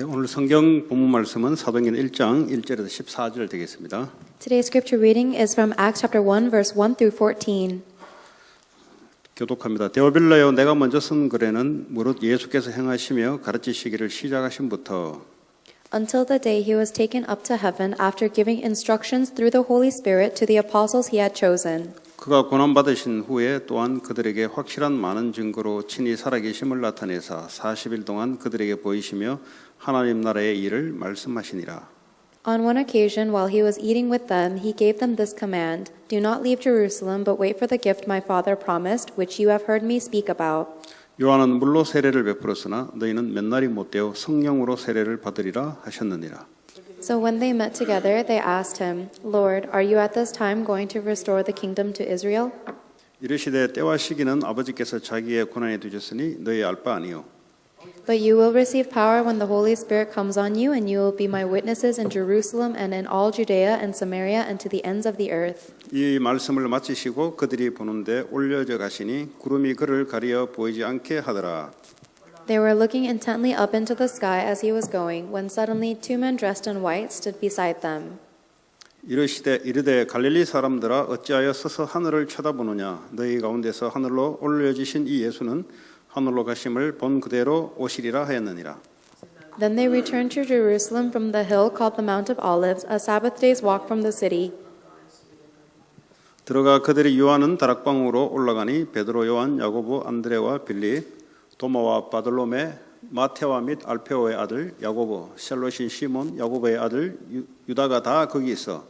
오늘 성경 본문 말씀은 사도행전 1장 1절에서 14절 되겠습니다. Today's scripture reading is from Acts chapter 1 verse 1 through 14. 교독합니다. 데오빌라여 내가 먼저 쓴 글에는 무릇 예수께서 행하시며 가르치시기를 시작하심부터 Until the day he was taken up to heaven after giving instructions through the Holy Spirit to the apostles he had chosen. 그가 고난받으신 후에 또한 그들에게 확실한 많은 증거로 친히 살아계심을 나타내사 40일 동안 그들에게 보이시며 하나님 나라의 일을 말씀하시니라. On one occasion, while he was eating with them, he gave them this command: Do not leave Jerusalem, but wait for the gift my Father promised, which you have heard me speak about. 요한은 물로 세례를 베풀었으나 너희는 몇 날이 못되어 성령으로 세례를 받으리라 하셨느니라. So when they met together, they asked him, Lord, are you at this time going to restore the kingdom to Israel? 이르시되 때와 시기는 아버지께서 자기의 권한에 두셨으니 너희 알 바 아니요. But you will receive power when the Holy Spirit comes on you, and you will be my witnesses in Jerusalem and in all Judea and Samaria and to the ends of the earth. 이 말씀을 마치시고 그들이 보는데 올려져 가시니 구름이 그를 가리어 보이지 않게 하더라. They were looking intently up into the sky as he was going, when suddenly two men dressed in white stood beside them. 이르되 갈릴리 사람들아 어찌하여 서서 하늘을 쳐다보느냐 너희 가운데서 하늘로 올려지신 이 예수는 하늘로 가심을 본 그대로 오시리라 하였느니라. Then they returned to Jerusalem from the hill called the Mount of Olives, a Sabbath day's walk from the city. 들어가 그들이 유하는 다락방으로 올라가니 베드로 요한 야고보 안드레와 빌립 도마와 바돌로메 마테와 및 알페오의 아들 야고보 샬롯인 시몬 야고보의 아들 유다가 다 거기 있어.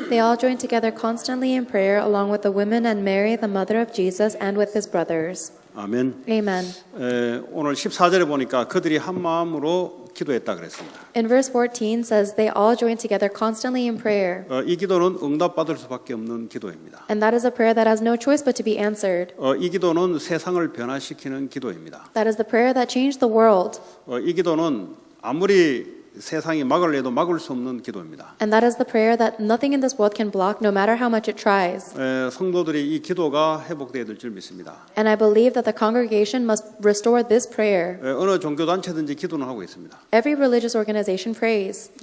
They all joined together constantly in prayer along with the women and Mary, the mother of Jesus, and with his brothers. 아멘. Amen. 오늘 14절에 보니까 그들이 한 마음으로 기도했다 그랬습니다. In verse 14 says they all joined together constantly in prayer. 이 기도는 응답받을 수밖에 없는 기도입니다. And that is a prayer that has no choice but to be answered. 이 기도는 세상을 변화시키는 기도입니다. That is the prayer that changed the world. 이 기도는 아무리 세상이 막으려도 막을 수 없는 기도입니다. And that is the prayer that nothing in this world can block, no matter how much it tries. 성도들이 이 기도가 회복되어야 될 줄 믿습니다. And I believe that the congregation must restore this prayer. 어느 종교 단체든지 기도는 하고 있습니다. Every religious organization prays.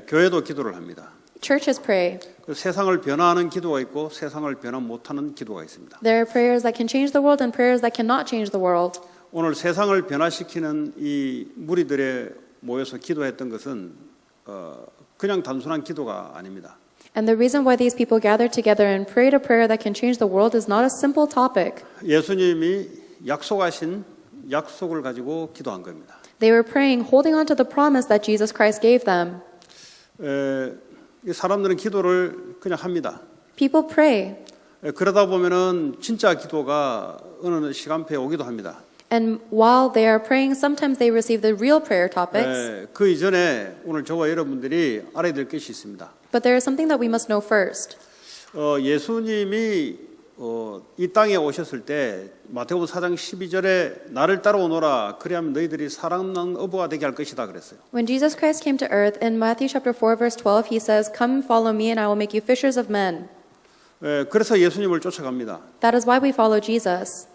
교회도 기도를 합니다. Churches pray. 세상을 변화하는 기도가 있고 세상을 변화 못하는 기도가 있습니다. There are prayers that can change the world and prayers that cannot change the world. 오늘 세상을 변화시키는 이 무리들의 모여서 기도했던 것은 그냥 단순한 기도가 아닙니다. And the reason why these people gathered together and prayed a prayer that can change the world is not a simple topic. 예수님이 약속하신 약속을 가지고 기도한 겁니다. They were praying, holding on to the promise that Jesus Christ gave them. 이 사람들은 기도를 그냥 합니다. People pray. 그러다 보면은 진짜 기도가 어느 시간표에 오기도 합니다. And while they are praying, sometimes they receive the real prayer topics. 그 이전에 오늘 저와 여러분들이 알아야 될 것이 있습니다. But there is something that we must know first. 예수님이 이 땅에 오셨을 때 마태복음 4장 12절에 나를 따라오너라 그리하면 너희들이 사랑하는 어부가 되게 할 것이다 그랬어요. When Jesus Christ came to earth, in Matthew chapter 4 verse 12, he says, Come follow me and I will make you fishers of men. 그래서 예수님을 쫓아갑니다. That is why we follow Jesus.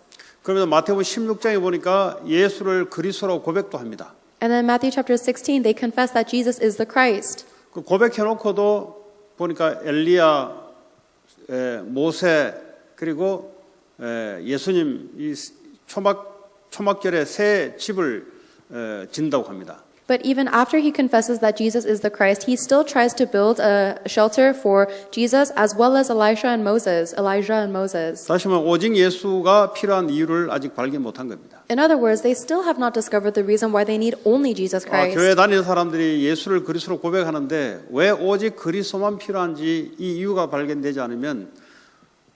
그러면서 마태복음 16장에 보니까 예수를 그리스도라고 고백도 합니다. And then Matthew chapter 16, they confess that Jesus is the Christ. 그 고백해놓고도 보니까 엘리야, 모세 그리고 예수님 이 초막절에 새 집을 짓는다고 합니다. But even after he confesses that Jesus is the Christ, he still tries to build a shelter for Jesus as well as Elijah and Moses. 다시 말하면 오직 예수가 필요한 이유를 아직 발견 못한 겁니다. In other words, they still have not discovered the reason why they need only Jesus Christ. 교회 다니는 사람들이 예수를 그리스도로 고백하는데 왜 오직 그리스도만 필요한지 이 이유가 발견되지 않으면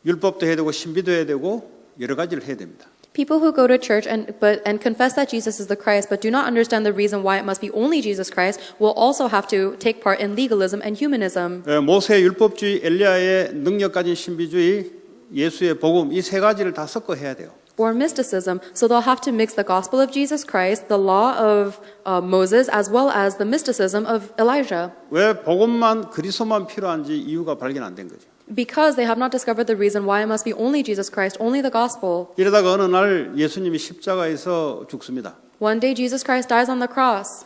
율법도 해야 되고 신비도 해야 되고 여러 가지를 해야 됩니다. People who go to church and confess that Jesus is the Christ but do not understand the reason why it must be only Jesus Christ will also have to take part in legalism and humanism. 모세의 율법주의, 엘리야의 능력 가진 신비주의, 예수의 복음 이 세 가지를 다 섞어 해야 돼요. Or mysticism, so they'll have to mix the gospel of Jesus Christ, the law of Moses, as well as the mysticism of Elijah. 왜 복음만 그리스도만 필요한지 이유가 발견 안 된 거죠. Because they have not discovered the reason why it must be only Jesus Christ, only the gospel. 이러다가 어느 날 예수님이 십자가에서 죽습니다. One day Jesus Christ dies on the cross.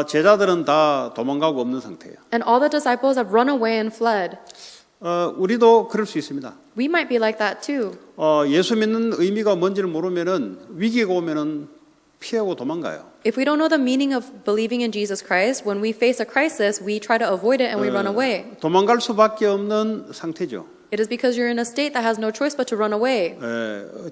제자들은 다 도망가고 없는 상태예요. And all the disciples have run away and fled. 우리도 그럴 수 있습니다. We might be like that too. 예수 믿는 의미가 뭔지를 모르면은 위기가 오면은 피하고 도망가요. If we don't know the meaning of believing in Jesus Christ, when we face a crisis, we try to avoid it and we run away. 도망갈 수밖에 없는 상태죠. It is because you're in a state that has no choice but to run away.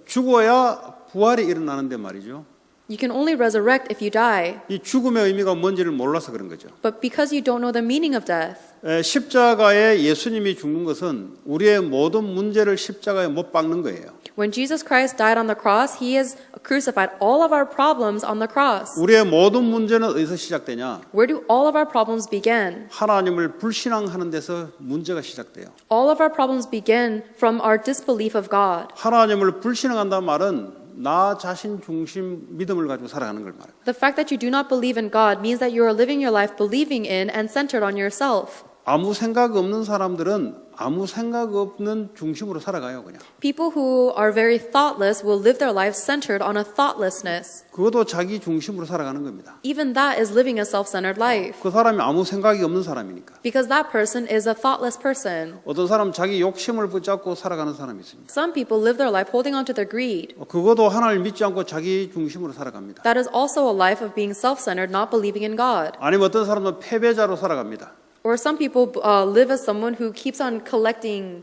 죽어야 부활이 일어나는데 말이죠. You can only resurrect if you die. 이 죽음의 의미가 뭔지를 몰라서 그런 거죠. But because you don't know the meaning of death, 십자가에 예수님이 죽는 것은 우리의 모든 문제를 십자가에 못 박는 거예요. when Jesus Christ died on the cross, He has crucified all of our problems on the cross. 우리의 모든 문제는 어디서 시작되냐? Where do all of our problems begin? 하나님을 불신앙하는 데서 문제가 시작돼요. All of our problems begin from our disbelief of God. 하나님을 불신앙한다는 말은 나 자신 중심 믿음을 가지고 살아가는 걸 말해요. The fact that you do not believe in God means that you are living your life believing in and centered on yourself. 아무 생각 없는 사람들은 아무 생각 없는 중심으로 살아가요, 그냥. People who are very thoughtless will live their lives centered on a thoughtlessness. 그것도 자기 중심으로 살아가는 겁니다. Even that is living a self-centered life. 그 사람이 아무 생각이 없는 사람이니까. Because that person is a thoughtless person. 어떤 사람 자기 욕심을 붙잡고 살아가는 사람이 있습니다. Some people live their life holding on to their greed. 그것도 하나님을 믿지 않고 자기 중심으로 살아갑니다. That is also a life of being self-centered, not believing in God. 아니면 어떤 사람은 패배자로 살아갑니다. Or some people live as someone who keeps on collecting,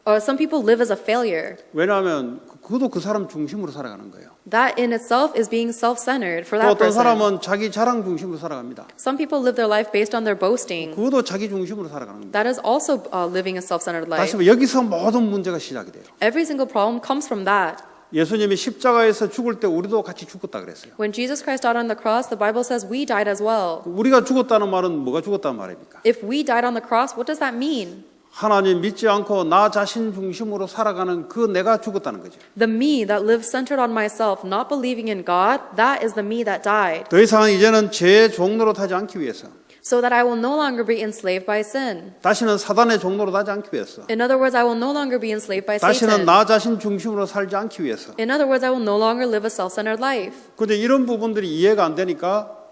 or some people live as a failure. 왜냐하면 그것도 그 사람 중심으로 살아가는 거예요. That in itself is being self-centered for 또 that 어떤 person. 사람은 자기 자랑 중심으로 살아갑니다. Some people live their life based on their boasting. 그것도 자기 중심으로 살아가는 겁니다. That is also living a self-centered life. 다시 말해 여기서 모든 문제가 시작이 돼요. Every single problem comes from that. 예수님이 십자가에서 죽을 때 우리도 같이 죽었다 그랬어요. When Jesus Christ died on the cross, the Bible says we died as well. 우리가 죽었다는 말은 뭐가 죽었다는 말입니까? If we died on the cross, what does that mean? 하나님 믿지 않고 나 자신 중심으로 살아가는 그 내가 죽었다는 거죠. The me that lives centered on myself, not believing in God, that is the me that died. 더 이상 이제는 죄의 종로로 타지 않기 위해서 So that I will no longer be enslaved by sin. 다시는 사단의 종로로 타지 않기 위해서 In other words, I will no longer be enslaved by 다시는 Satan. 나 자신 중심으로 살지 않기 위해서 In other words, I will no longer live a self-centered life. 근데 이런 부분들이 이해가 안 되니까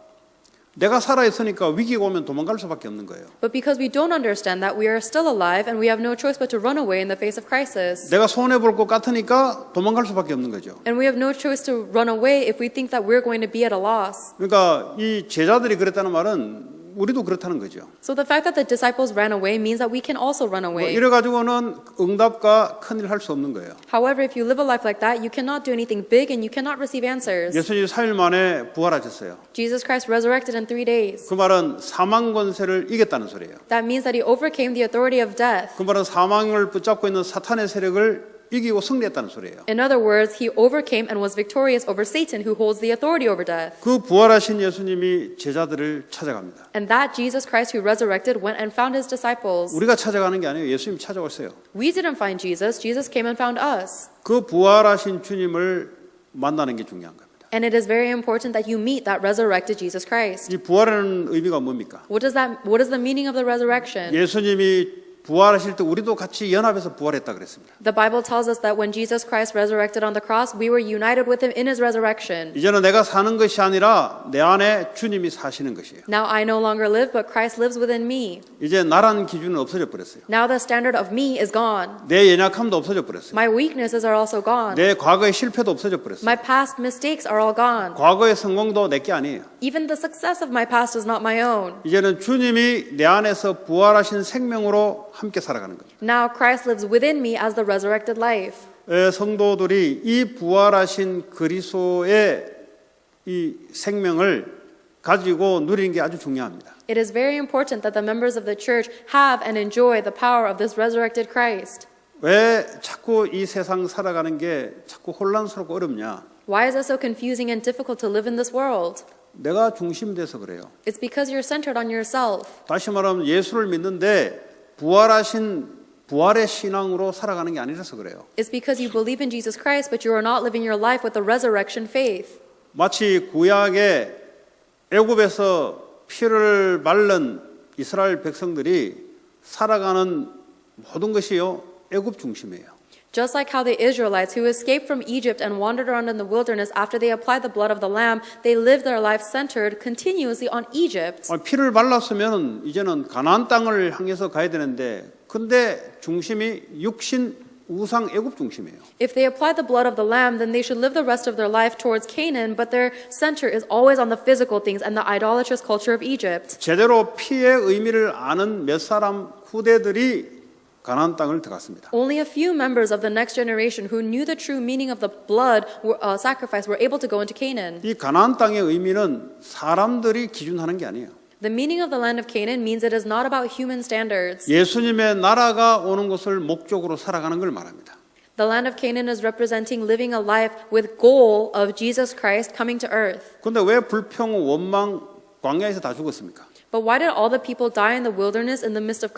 내가 살아있으니까 위기가 오면 도망갈 수밖에 없는 거예요. But because we don't understand that, we are still alive and we have no choice but to run away in the face of crisis. 내가 손해볼 것 같으니까 도망갈 수밖에 없는 거죠. And we have no choice to run away if we think that we're going to be at a loss. 그러니까 이 제자들이 그랬다는 말은 우리도 그렇다는 거죠. So the fact that the disciples ran away means that we can also run away. 이래 가지고는 응답과 큰일 할 수 없는 거예요. However, if you live a life like that, you cannot do anything big and you cannot receive answers. 예수님이 4일 만에 부활하셨어요. Jesus Christ resurrected in 3 days. 그 말은 사망 권세를 이겼다는 소리예요. That means that he overcame the authority of death. 그 말은 사망을 붙잡고 있는 사탄의 세력을 이기고 승리했다는 소리예요. In other words, he overcame and was victorious over Satan, who holds the authority over death. 그 부활하신 예수님이 제자들을 찾아갑니다. And that Jesus Christ who resurrected went and found his disciples. 우리가 찾아가는 게 아니에요. 예수님이 찾아왔어요. We didn't find Jesus. Jesus came and found us. 그 부활하신 주님을 만나는 게 중요한 겁니다. And it is very important that you meet that resurrected Jesus Christ. 이 부활하는 의미가 뭡니까? What is the meaning of the resurrection? 예수님이 부활하실 때 우리도 같이 연합해서 부활했다 그랬습니다. The Bible tells us that when Jesus Christ resurrected on the cross, we were united with him in his resurrection. 이제는 내가 사는 것이 아니라 내 안에 주님이 사시는 것이에요. Now I no longer live, but Christ lives within me. 이제 나라는 기준은 없어져 버렸어요. Now the standard of me is gone. 내 연약함도 없어져 버렸어요. My weaknesses are also gone. 내 과거의 실패도 없어져 버렸어요. My past mistakes are all gone. 과거의 성공도 내게 아니에요. Even the success of my past is not my own. 이제는 주님이 내 안에서 부활하신 생명으로 함께 살아가는 거죠. Now Christ lives within me as the resurrected life. 성도들이 이 부활하신 그리스도의 이 생명을 가지고 누리는 게 아주 중요합니다. It is very important that the members of the church have and enjoy the power of this resurrected Christ. 왜 자꾸 이 세상 살아가는 게 자꾸 혼란스럽고 어렵냐? Why is it so confusing and difficult to live in this world? 내가 중심돼서 그래요. It's because you're centered on yourself. 다시 말하면 예수를 믿는데 부활의 신앙으로 살아가는 게 아니라서 그래요. It's because you believe in Jesus Christ, but you are not living your life with the resurrection faith. 마치 구약의 애굽에서 피를 바른 이스라엘 백성들이 살아가는 모든 것이요 애굽 중심이에요. Just like how the Israelites who escaped from Egypt and wandered around in the wilderness after they applied the blood of the lamb, they lived their life centered continuously on Egypt. 피를 발랐으면 이제는 가나안 땅을 향해서 가야 되는데 근데 중심이 육신 우상 애굽 중심이에요. If they applied the blood of the lamb, then they should live the rest of their life towards Canaan, but their center is always on the physical things and the idolatrous culture of Egypt. 제대로 피의 의미를 아는 몇 사람 후대들이 가나안 땅을 들어갔습니다. Only a few members of the next generation who knew the true meaning of the blood sacrifice were able to go into Canaan. 이 가나안 땅의 의미는 사람들이 기준하는 게 아니에요. The meaning of the land of Canaan means it is not about human standards. 예수님의 나라가 오는 것을 목적으로 살아가는 걸 말합니다. The land of Canaan is representing living a life with goal of Jesus Christ coming to earth. 그런데 왜 불평, 원망, 광야에서 다 죽었습니까? But why did all the people die in the wilderness in the midst of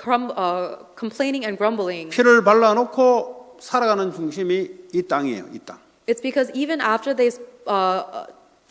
complaining and grumbling? 피를 발라놓고 살아가는 중심이 이 땅이에요. 이 땅. It's because even after they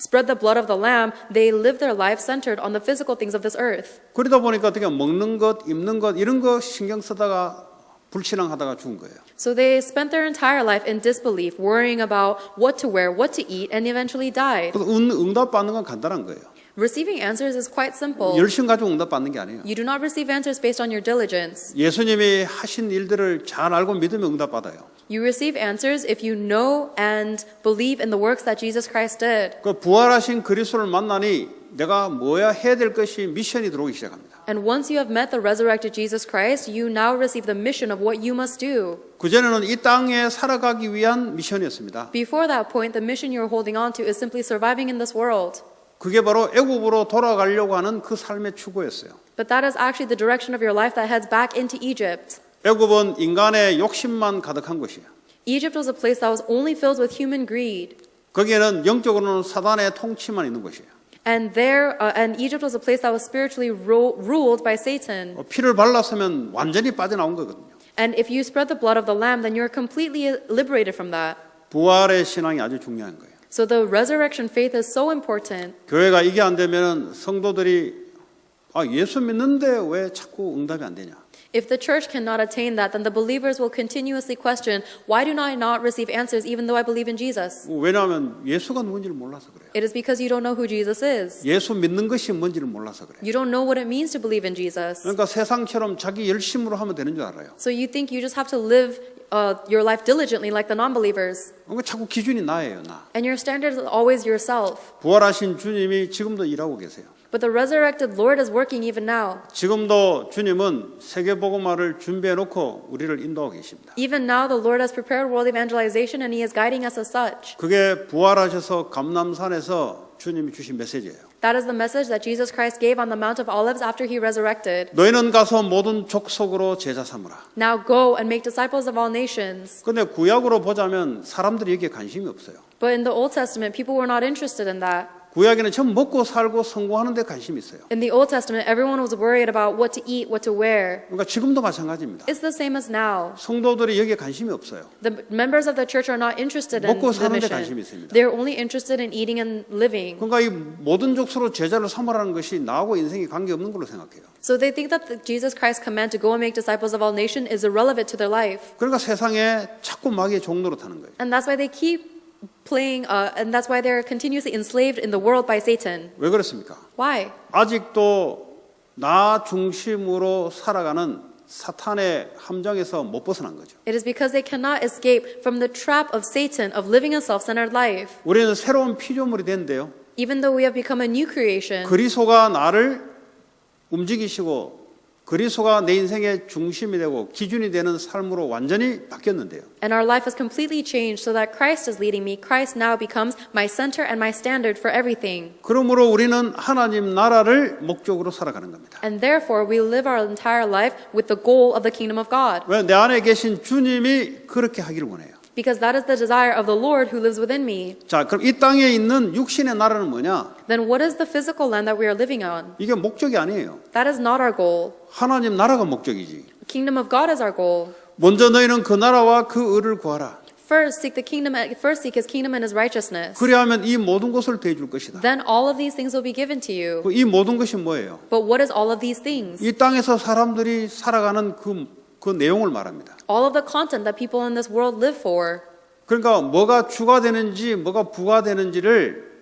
spread the blood of the lamb, they live their life centered on the physical things of this earth. 그러다 보니까 어떻게 먹는 것, 입는 것 이런 거 신경 쓰다가 불신앙하다가 죽은 거예요. So they spent their entire life in disbelief, worrying about what to wear, what to eat, and eventually died. 그래서 응답 받는 건 간단한 거예요. Receiving answers is quite simple. 열심 가지고 응답 받는 게 아니에요. You do not receive answers based on your diligence. 예수님이 하신 일들을 잘 알고 믿으면 응답 받아요. You receive answers if you know and believe in the works that Jesus Christ did. 그 부활하신 그리스도를 만나니 내가 뭐야 해야 될 것이 미션이 들어오기 시작합니다. And once you have met the resurrected Jesus Christ, you now receive the mission of what you must do. 그전에는 이 땅에 살아가기 위한 미션이었습니다. Before that point, the mission you're holding on to is simply surviving in this world. 그게 바로 애굽으로 돌아가려고 하는 그 삶의 추구였어요. But that is actually the direction of your life that heads back into Egypt. 애굽은 인간의 욕심만 가득한 곳이에요. Egypt was a place that was only filled with human greed. 거기에는 영적으로는 사단의 통치만 있는 곳이에요. And Egypt was a place that was spiritually ruled by Satan. 피를 발랐으면 완전히 빠져나온 거거든요. And if you spread the blood of the lamb, then you're completely liberated from that. 부활의 신앙이 아주 중요한 거예요. So the resurrection faith is so important. 교회가 이게 안 되면 성도들이 예수 믿는데 왜 자꾸 응답이 안 되냐? If the church cannot attain that, then the believers will continuously question, why do I not receive answers even though I believe in Jesus? 왜냐하면 예수가 누군지를 몰라서 그래요. It is because you don't know who Jesus is. 예수 믿는 것이 뭔지를 몰라서 그래요. You don't know what it means to believe in Jesus. 그러니까 세상처럼 자기 열심으로 하면 되는 줄 알아요. So you think you just have to live your life diligently like the non-believers. 그러니까 자꾸 기준이 나예요, 나. And your standard is always yourself. 부활하신 주님이 지금도 일하고 계세요. But the resurrected Lord is working even now. 지금도 주님은 세계복음화를 준비해 놓고 우리를 인도하고 계십니다. Even now the Lord has prepared world evangelization and He is guiding us as such. 그게 부활하셔서 감람산에서 주님이 주신 메시지예요. That is the message that Jesus Christ gave on the Mount of Olives after He resurrected. 너희는 가서 모든 족속으로 제자 삼으라. Now go and make disciples of all nations. 근데 구약으로 보자면 사람들이 여기에 관심이 없어요. But in the Old Testament, people were not interested in that. 구약에는 전부 먹고 살고 성공하는 데 관심이 있어요. In the Old Testament, everyone was worried about what to eat, what to wear. 그러니까 지금도 마찬가지입니다. It's the same as now. 성도들이 여기에 관심이 없어요. The members of the church are not interested in 먹고 the 사는 데 관심이 mission. 있습니다. They're only interested in eating and living. 그러니까 이 모든 족수로 제자를 삼으라는 것이 나하고 인생이 관계없는 걸로 생각해요. So they think that Jesus Christ's command to go and make disciples of all nations is irrelevant to their life. 그러니까 세상에 자꾸 마귀의 종로로 타는 거예요. And that's why they keep playing, and that's why they're continuously enslaved in the world by Satan. 왜 그렇습니까? Why? 아직도 나 중심으로 살아가는 사탄의 함정에서 못 벗어난 거죠. It is because they cannot escape from the trap of Satan of living a self-centered life. 우리는 새로운 피조물이 됐는데요. Even though we have become a new creation, 그리스도가 나를 움직이시고 그리스도가 내 인생의 중심이 되고 기준이 되는 삶으로 완전히 바뀌었는데요. and our life is completely changed so that Christ is leading me. Christ now becomes my center and my standard for everything. 그러므로 우리는 하나님 나라를 목적으로 살아가는 겁니다. And therefore, we live our entire life with the goal of the kingdom of God. 왜 내 안에 계신 주님이 그렇게 하기를 원해요. Because that is the desire of the Lord who lives within me. 자, 그럼 이 땅에 있는 육신의 나라는 뭐냐? Then what is the physical land that we are living on? 이게 목적이 아니에요. That is not our goal. 하나님 나라가 목적이지. The kingdom of God is our goal. 먼저 너희는 그 나라와 그 의를 구하라. First seek His kingdom and His righteousness. 그리하면 이 모든 것을 더해줄 것이다. Then all of these things will be given to you. 이 모든 것이 뭐예요? But what is all of these things? 이 땅에서 사람들이 살아가는 그 그 내용을 말합니다. All of the content that people in this world live for. 그러니까 뭐가 주가 되는지 뭐가 부가 되는지를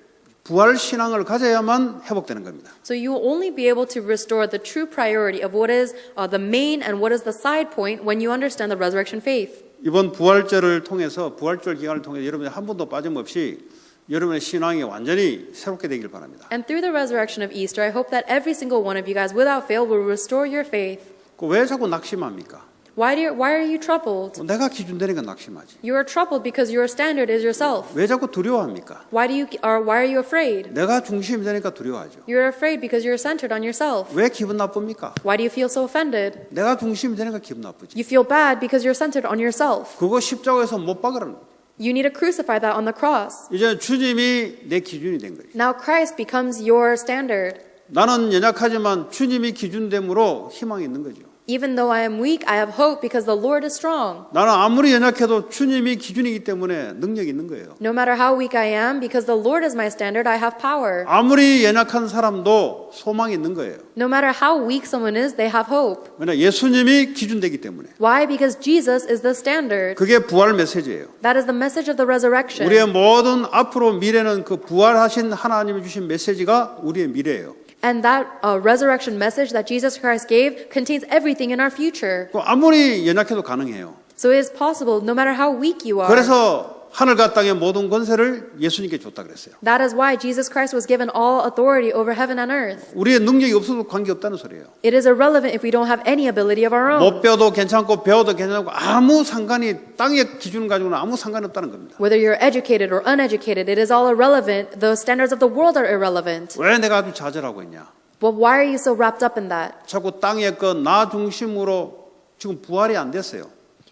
부활 신앙을 가져야만 회복되는 겁니다. So you will only be able to restore the true priority of what is the main and what is the side point when you understand the resurrection faith. 이번 부활절을 통해서 부활절 기간을 통해서 여러분이 한 번도 빠짐없이 여러분의 신앙이 완전히 새롭게 되길 바랍니다. And through the resurrection of Easter, I hope that every single one of you guys, without fail, will restore your faith. 왜 자꾸 낙심합니까? Why are you troubled? 내가 기준 되니까 낙심하지. You are troubled because your standard is yourself. 왜 자꾸 두려워합니까? Why are you afraid? 내가 중심이 되니까 두려워하죠. You're afraid because you're centered on yourself. 왜 기분 나쁩니까? Why do you feel so offended? 내가 중심이 되니까 기분 나쁘지. You feel bad because you're centered on yourself. 그거 십자가에서 못 박으라는 거예요. You need to crucify that on the cross. 이제 주님이 내 기준이 된 거예요. Now Christ becomes your standard. 나는 연약하지만 주님이 기준됨으로 희망이 있는 거죠. Even though I am weak, I have hope because the Lord is strong. 나는 아무리 연약해도 주님이 기준이기 때문에 능력이 있는 거예요. No matter how weak I am, because the Lord is my standard, I have power. 아무리 연약한 사람도 소망이 있는 거예요. No matter how weak someone is, they have hope. 왜냐 예수님이 기준되기 때문에. Why? Because Jesus is the standard. 그게 부활 메시지예요. That is the message of the resurrection. 우리의 모든 앞으로 미래는 그 부활하신 하나님이 주신 메시지가 우리의 미래예요. And that resurrection message that Jesus Christ gave contains everything in our future. 아무리 연약해도 가능해요. So it is possible no matter how weak you are. 그래서 하늘과 땅의 모든 권세를 예수님께 줬다 그랬어요. That is why Jesus Christ was given all authority over heaven and earth. 우리의 능력이 없어도 관계없다는 소리예요. It is irrelevant if we don't have any ability of our own. 못 배워도 괜찮고 배워도 괜찮고 아무 상관이 땅의 기준을 가지고는 아무 상관이 없다는 겁니다. Whether you're educated or uneducated, it is all irrelevant. The standards of the world are irrelevant. 왜 내가 아주 좌절하고 있냐? But why are you so wrapped up in that? 자꾸 땅의 것 나 중심으로 지금 부활이 안 됐어요.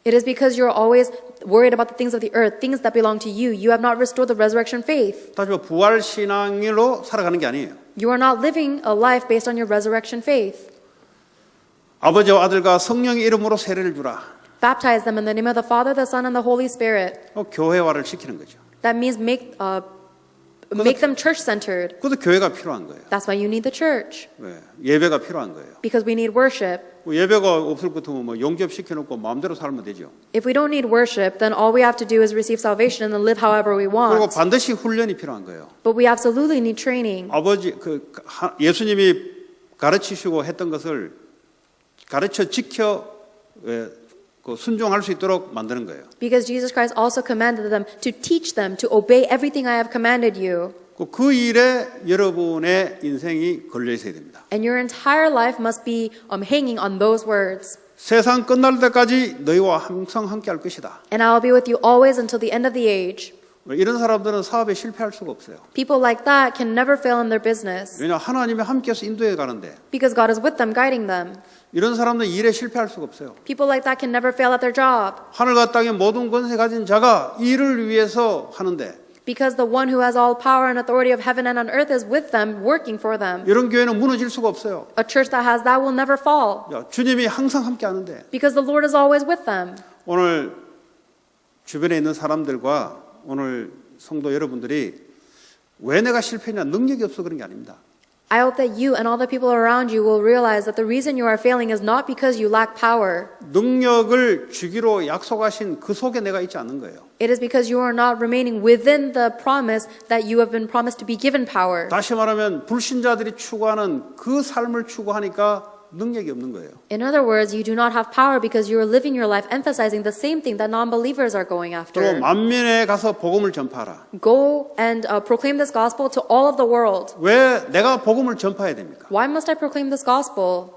It is because you're always worried about the things of the earth, things that belong to you. You have not restored the resurrection faith. 다시 말해 부활 신앙으로 살아가는 게 아니에요. You are not living a life based on your resurrection faith. 아버지와 아들과 성령의 이름으로 세례를 주라. Baptize them in the name of the Father, the Son, and the Holy Spirit. 교회화를 시키는 거죠. That means make them church-centered. 그것도 교회가 필요한 거예요. That's why you need the church. 왜? 예배가 필요한 거예요. Because we need worship. 예배가 없을 것 같으면 뭐 영접 시켜놓고 마음대로 살면 되죠. If we don't need worship, then all we have to do is receive salvation and then live however we 그리고 want. 반드시 훈련이 필요한 거예요. But we absolutely need training. 예수님이 가르치시고 했던 것을 가르쳐 지켜 순종할 수 있도록 만드는 거예요. Because Jesus Christ also commanded them to teach them to obey everything I have commanded you. 그 일에 여러분의 인생이 걸려 있어야 됩니다. And your entire life must be hanging on those words. 세상 끝날 때까지 너희와 항상 함께 할 것이다. And I will be with you always until the end of the age. 이런 사람들은 사업에 실패할 수가 없어요. People like that can never fail in their business. 왜냐 하나님이 함께해서 인도해 가는데. Because God is with them, guiding them. 이런 사람들은 일에 실패할 수가 없어요. People like that can never fail at their job. 하늘과 땅의 모든 권세 가진 자가 일을 위해서 하는데. Because the one who has all power and authority of heaven and on earth is with them, working for them. 이런 교회는 무너질 수가 없어요. A church that has that will never fall. 주님이 항상 함께 하는데. Because the Lord is always with them. 오늘 주변에 있는 사람들과 오늘 성도 여러분들이 왜 내가 실패했냐 능력이 없어 그런 게 아닙니다. I hope that you and all the people around you will realize that the reason you are failing is not because you lack power. 능력을 주기로 약속하신 그 속에 내가 있지 않는 거예요. It is because you are not remaining within the promise that you have been promised to be given power. 다시 말하면 불신자들이 추구하는 그 삶을 추구하니까 능력이 없는 거예요. In other words, you do not have power because you are living your life emphasizing the same thing that non-believers are going 또 after. 만민에 가서 복음을 전파하라. Go and proclaim this gospel to all of the world. 왜 내가 복음을 전파해야 됩니까? Why must I proclaim this gospel?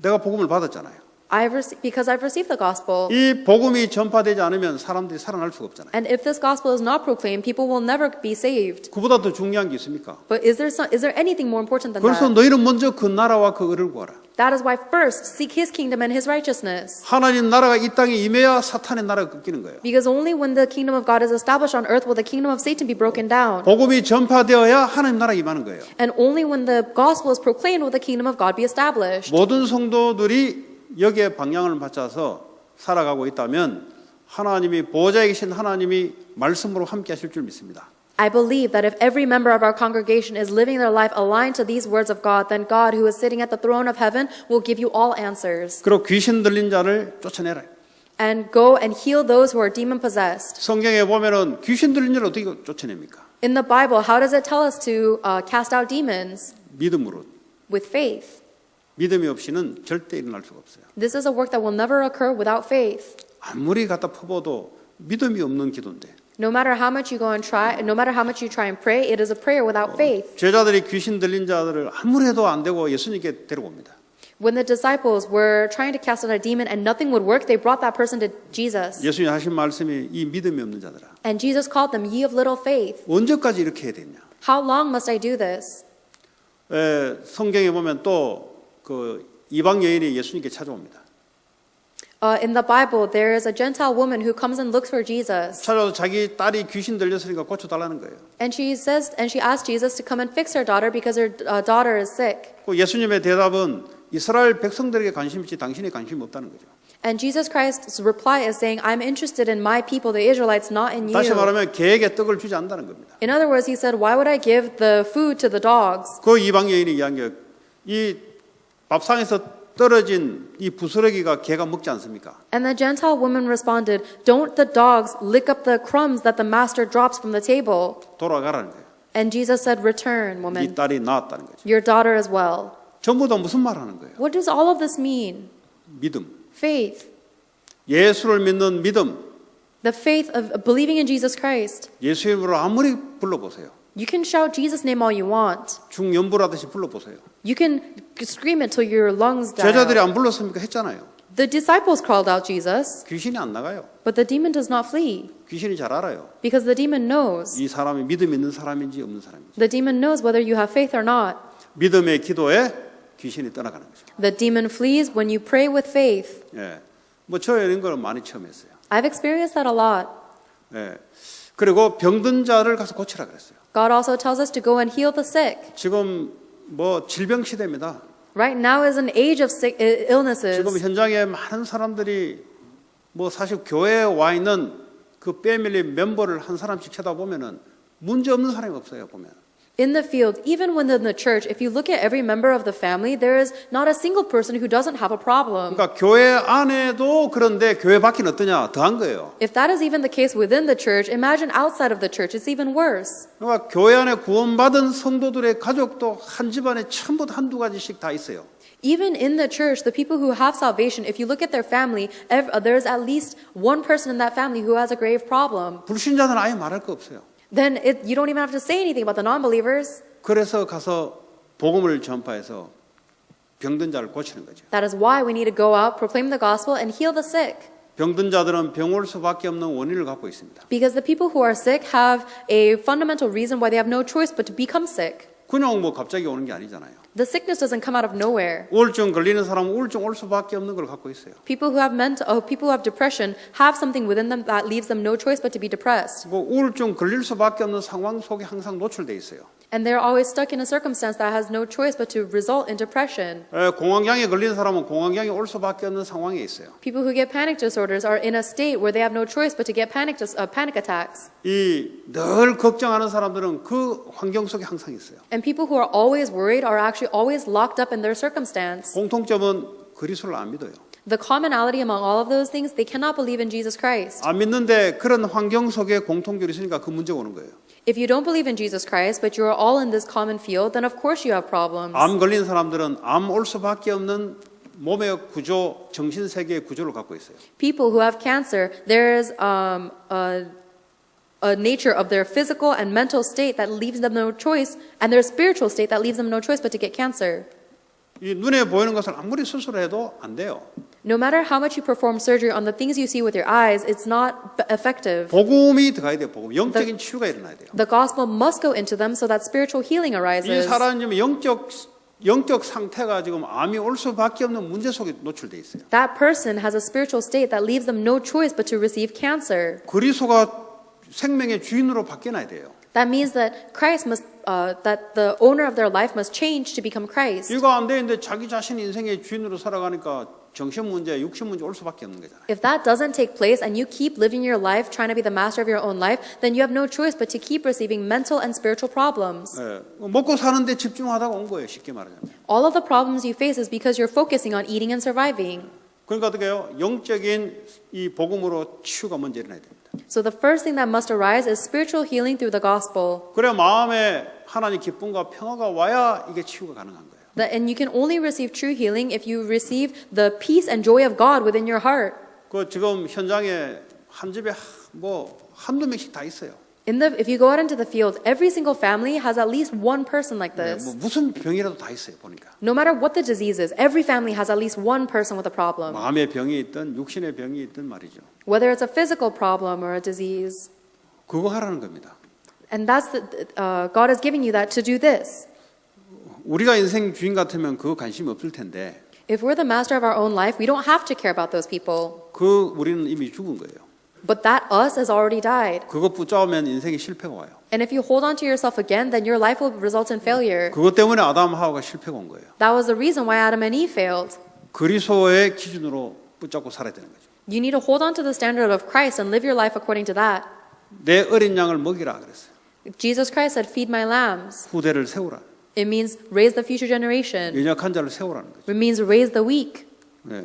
내가 복음을 받았잖아요. Because I've received the gospel. 이 복음이 전파되지 않으면 사람들이 살아날 수가 없잖아요. And if this gospel is not proclaimed, people will never be saved. 그보다 더 중요한 게 있습니까? But is there anything more important than 그래서 that? 너희는 먼저 그 나라와 그 의를 구하라. That is why first seek His kingdom and His righteousness. 하나님 나라가 이 땅에 임해야 사탄의 나라가 끊기는 거예요. Because only when the kingdom of God is established on earth will the kingdom of Satan be broken down. 복음이 전파되어야 하나님 나라가 임하는 거예요. And only when the gospel is proclaimed will the kingdom of God be established. 모든 성도들이 여기에 방향을 맞춰서 살아가고 있다면 하나님이 보호자에 계신 하나님이 말씀으로 함께 하실 줄 믿습니다. I believe that if every member of our congregation is living their life aligned to these words of God, then God, who is sitting at the throne of heaven, will give you all answers. 그리고 귀신 들린 자를 쫓아내라. And go and heal those who are demon possessed. 성경에 보면은 귀신 들린 자를 어떻게 쫓아냅니까? In the Bible, how does it tell us to cast out demons? 믿음으로. With faith. 믿음이 없이는 절대 일어날 수가 없어요. This is a work that will never occur without faith. 아무리 갖다 퍼봐도 믿음이 없는 기도인데. No matter how much you go and try, no matter how much you try and pray, it is a prayer without faith. 제자들이 귀신 들린 자들을 아무리 해도 안 되고 예수님께 데려옵니다. When the disciples were trying to cast out a demon and nothing would work, they brought that person to Jesus. 예수님 하신 말씀이 이 믿음이 없는 자들아. And Jesus called them, ye of little faith. 언제까지 이렇게 해야 되냐? How long must I do this? 성경에 보면 또 그 이방 여인이 예수님께 찾아옵니다. In the Bible, there is a Gentile woman who comes and looks for Jesus. 찾아와서 자기 딸이 귀신 들렸으니까 고쳐달라는 거예요. And she asks Jesus to come and fix her daughter because her daughter is sick. 그 예수님의 대답은 이스라엘 백성들에게 관심 있지 당신에 관심이 없다는 거죠. And Jesus Christ's reply is saying, I'm interested in my people, the Israelites, not in 다시 you. 말하면 개에게 떡을 주지 않는다는 겁니다. In other words, he said, why would I give the food to the dogs? 그 이방 여인이 이야기한 게 이 밥상에서 떨어진 이 부스러기가 개가 먹지 않습니까? And the Gentile woman responded, don't the dogs lick up the crumbs that the master drops from the table? 돌아가라는 거예요. And Jesus said, return, 이 woman. 딸이 나았다는 거죠. Your daughter is well. 전부 다 무슨 말 하는 거예요? What does all of this mean? 믿음. Faith. 예수를 믿는 믿음. The faith of believing in Jesus Christ. 예수 이름으로 아무리 불러보세요. You can shout Jesus' name all you want. 중연부라듯이 불러보세요. You can scream it till your lungs die 제자들이 out. 안 불렀습니까? 했잖아요. The disciples called out Jesus, 귀신이 안 나가요. but the demon does not flee 귀신이 잘 알아요. because the demon knows. 이 사람이 믿음 있는 사람인지 없는 사람인지. The demon knows whether you have faith or not. 믿음의 기도에 귀신이 떠나가는 거죠. The demon flees when you pray with faith. 예. 뭐 저 이런 걸 많이 체험했어요. I've experienced that a lot. 예. 그리고 병든 자를 가서 고치라 그랬어요. God also tells us to go and heal the sick. 지금 뭐 질병 시대입니다. Right now is an age of sick illnesses. 지금 현장에 많은 사람들이 뭐 사실 교회에 와 있는 그 패밀리 멤버를 한 사람씩 쳐다보면은 문제 없는 사람이 없어요, 보면. In the field, even within the church, if you look at every member of the family, there is not a single person who doesn't have a problem. 그러니까 교회 안에도 그런데 교회 밖은 어떠냐? 더한 거예요. If that is even the case within the church, imagine outside of the church, it's even worse. 그러니까 교회 안에 구원받은 성도들의 가족도 한 집안에 전부 한두 가지씩 다 있어요. Even in the church, the people who have salvation, if you look at their family, there's at least one person in that family who has a grave problem. 불신자는 아예 말할 거 없어요. Then you don't even have to say anything about the non-believers. 그래서 가서 복음을 전파해서 병든 자를 고치는 거죠. That is why we need to go out, proclaim the gospel, and heal the sick. 병든 자들은 병 올 수밖에 없는 원인을 갖고 있습니다. Because the people who are sick have a fundamental reason why they have no choice but to become sick. 그냥 뭐 갑자기 오는 게 아니잖아요. The sickness doesn't come out of nowhere. 우울증 걸리는 사람은 우울증 올 수밖에 없는 걸 갖고 있어요. People who have depression have something within them that leaves them no choice but to be depressed. 뭐 우울증 걸릴 수밖에 없는 상황 속에 항상 노출돼 있어요. And they're always stuck in a circumstance that has no choice but to result in depression. 공황장애 걸린 사람은 공황장애 올 수밖에 없는 상황에 있어요. People who get panic disorders are in a state where they have no choice but to get panic attacks. 이 늘 걱정하는 사람들은 그 환경 속에 항상 있어요. And people who are always worried are actually always locked up in their circumstance. 공통점은 그리스도를 안 믿어요. The commonality among all of those things, they cannot believe in Jesus Christ. 안 믿는데 그런 환경 속에 공통점이 있으니까 그 문제가 오는 거예요. If you don't believe in Jesus Christ, but you are all in this common field, then of course you have problems. 암 걸린 사람들은 암 올 수밖에 없는 몸의 구조, 정신 세계의 구조를 갖고 있어요. People who have cancer, there is a nature of their physical and mental state that leaves them no choice, and their spiritual state that leaves them no choice but to get cancer. 이 눈에 보이는 것을 아무리 수술해도 안 돼요. No matter how much you perform surgery on the things you see with your eyes, it's not effective. 복음이 들어가야 돼요. 복음. 영적인 치유가 일어나야 돼요. The gospel must go into them so that spiritual healing 이 arises. 사람은 영적 상태가 지금 암이 올 수밖에 없는 문제 속에 노출돼 있어요. That person has a spiritual state that leaves them no choice but to receive cancer. 그리스도가 생명의 주인으로 바뀌어야 돼요. That means that that the owner of their life must change to become Christ. 이거 안 되는데 자기 자신 인생의 주인으로 살아가니까 정신 문제, 육신 문제 올 수밖에 없는 거잖아요. If that doesn't take place and you keep living your life trying to be the master of your own life, then you have no choice but to keep receiving mental and spiritual problems. 예, 먹고 사는데 집중하다가 온 거예요. 쉽게 말하자면. All of the problems you face is because you're focusing on eating and surviving. 그러니까 어떻게 해요? 영적인 이 복음으로 치유가 먼저 일어나야 됩니다. So the first thing that must arise is spiritual healing through the gospel. 그래야 마음에 하나님 기쁨과 평화가 와야 이게 치유가 가능한 거예요. And you can only receive true healing if you receive the peace and joy of God within your heart. 그 지금 현장에 한 집에 뭐 한두 명씩 다 있어요. If you go out into the field, every single family has at least one person like 네, this. 뭐 무슨 병이라도 다 있어요. 보니까 No matter what the disease is, every family has at least one person with a problem. 마음의 병이 있든 육신의 병이 있든 말이죠. Whether it's a physical problem or a disease. 그거 하라는 겁니다. And that's God is giving you that to do this. 우리가 인생 주인 같으면 그거 관심이 없을 텐데 If we're the master of our own life, we don't have to care about those people. 그 우리는 이미 죽은 거예요. But that us has already died. 그거 붙잡으면 인생에 실패가 와요. And if you hold on to yourself again, then your life will result in failure. 그것 때문에 아담 하와가 실패가 온 거예요. That was the reason why Adam and Eve failed. 그리스도의 기준으로 붙잡고 살아야 되는 거죠. You need to hold on to the standard of Christ and live your life according to that. 내 어린 양을 먹이라 그랬어요. Jesus Christ said, feed my lambs. 후대를 세우라. It means raise the future generation. 연약한 자를 세우라는 거죠. It means raise the weak. 네.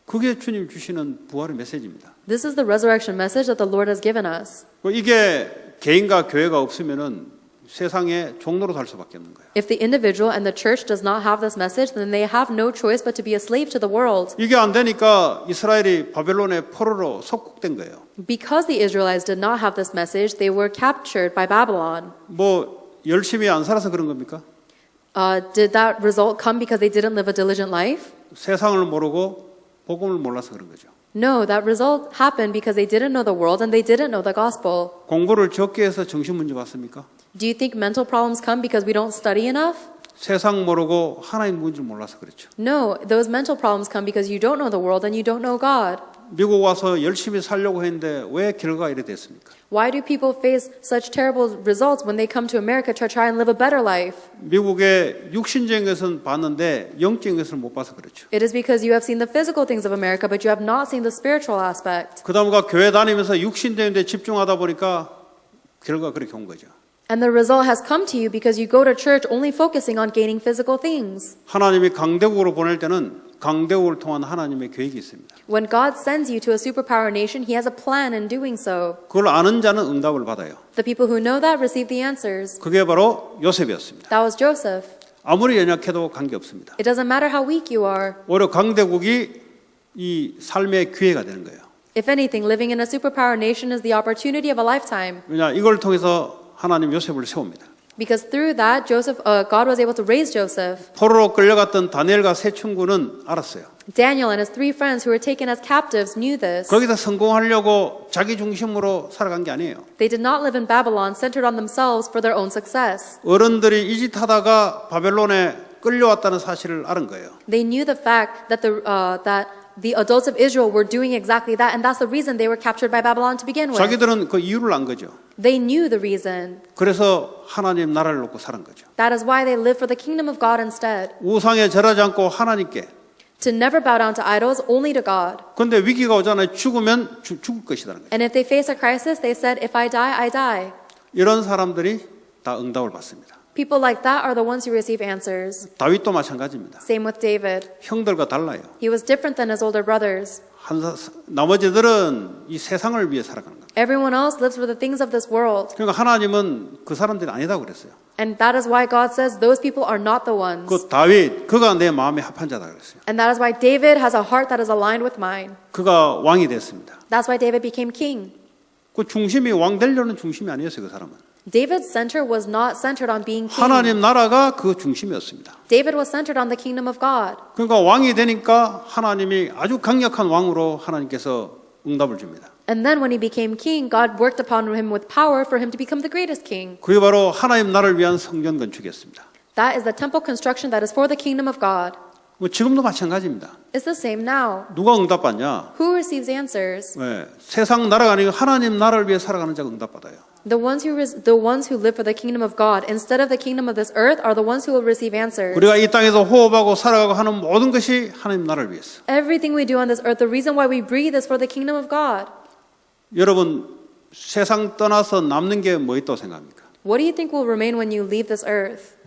그게 주님 주시는 부활의 메시지입니다. This is the resurrection message that the Lord has given us. 이게 개인과 교회가 없으면은 세상의 종로로 살 수밖에 없는 거예요. If the individual and the church does not have this message, then they have no choice but to be a slave to the world. 이게 안 되니까 이스라엘이 바벨론의 포로로 속국된 거예요. Because the Israelites did not have this message, they were captured by Babylon. 뭐 열심히 안 살아서 그런 겁니까? Did that result come because they didn't live a diligent life? 세상을 모르고 복음을 몰라서 그런 거죠. No, that result happened because they didn't know the world and they didn't know the gospel. 공부를 적게 해서 정신 문제 왔습니까? Do you think mental problems come because we don't study enough? 세상 모르고 하나님 누군지 몰라서 그렇죠. No, those mental problems come because you don't know the world and you don't know God. 미국 와서 열심히 살려고 했는데 왜 결과가 이래 됐습니까? Why do people face such terrible results when they come to America to try and live a better life? 미국의 육신적인 것은 봤는데 영적인 것을 못 봐서 그렇죠. It is because you have seen the physical things of America, but you have not seen the spiritual aspect. 그다음에 교회 다니면서 육신적인 데 집중하다 보니까 결과가 그렇게 온 거죠. And the result has come to you because you go to church only focusing on gaining physical things. 하나님이 강대국으로 보낼 때는 강대국을 통한 하나님의 계획이 있습니다. When God sends you to a superpower nation, He has a plan in doing so. 그걸 아는 자는 응답을 받아요. The people who know that receive the answers. 그게 바로 요셉이었습니다. That was Joseph. 아무리 연약해도 관계없습니다. It doesn't matter how weak you are. 오히려 강대국이 이 삶의 기회가 되는 거예요. If anything, living in a superpower nation is the opportunity of a lifetime. 왜냐 이걸 통해서 하나님 요셉을 세웁니다. Because through that, God was able to raise Joseph. 포로로 끌려갔던 다니엘과 세 친구는 알았어요. Daniel and his three friends who were taken as captives knew this. 거기서 성공하려고 자기 중심으로 살아간 게 아니에요. They did not live in Babylon centered on themselves for their own success. 어른들이 이 짓 하다가 바벨론에 끌려왔다는 사실을 알은 거예요. They knew the fact that the adults of Israel were doing exactly that, and that's the reason they were captured by Babylon to begin with. 자기들은 그 이유를 안 거죠. They knew the reason. 그래서 하나님 나라를 놓고 사는 거죠. That is why they lived for the kingdom of God instead. 우상에 절하지 않고 하나님께. To never bow down to idols, only to God. 그런데 위기가 오잖아요. 죽으면 죽을 것이라는 거죠. And if they face a crisis, they said, if I die, I die. 이런 사람들이 다 응답을 받습니다. People like that are the ones who receive answers. 다윗도 마찬가지입니다. Same with David. 형들과 달라요. He was different than his older brothers. 나머지들은 이 세상을 위해 살아가는 겁니다. Everyone else lives for the things of this world. 그러니까 하나님은 그 사람들이 아니다고 그랬어요. And that is why God says those people are not the ones. 그 다윗, 그가 내 마음에 합한 자다 그랬어요. And that is why David has a heart that is aligned with mine. 그가 왕이 됐습니다. That's why David became king. 그 중심이 왕 되려는 중심이 아니었어요, 그 사람은. David's center was not centered on being king. 하나님 나라가 그 중심이었습니다. David was centered on the kingdom of God. 그러니까 왕이 되니까 하나님이 아주 강력한 왕으로 하나님께서 응답을 줍니다. And then when he became king, God worked upon him with power for him to become the greatest king. 그게 바로 하나님 나라를 위한 성전 건축이었습니다. That is the temple construction that is for the kingdom of God. 뭐 지금도 마찬가지입니다. It's the same now. 누가 응답받냐? Who receives answers? 네, 세상 나라가 아니고 하나님 나라를 위해 살아가는 자가 응답받아요. The ones who live for the kingdom of God instead of the kingdom of this earth are the ones who will receive answers. 우리가 이 땅에서 호흡하고 살아가고 하는 모든 것이 하나님 나라를 위해서. Everything we do on this earth, the reason why we breathe is for the kingdom of God. 여러분 세상 떠나서 남는 게 뭐 있다고 생각합니까? What do you think will remain when you leave this earth?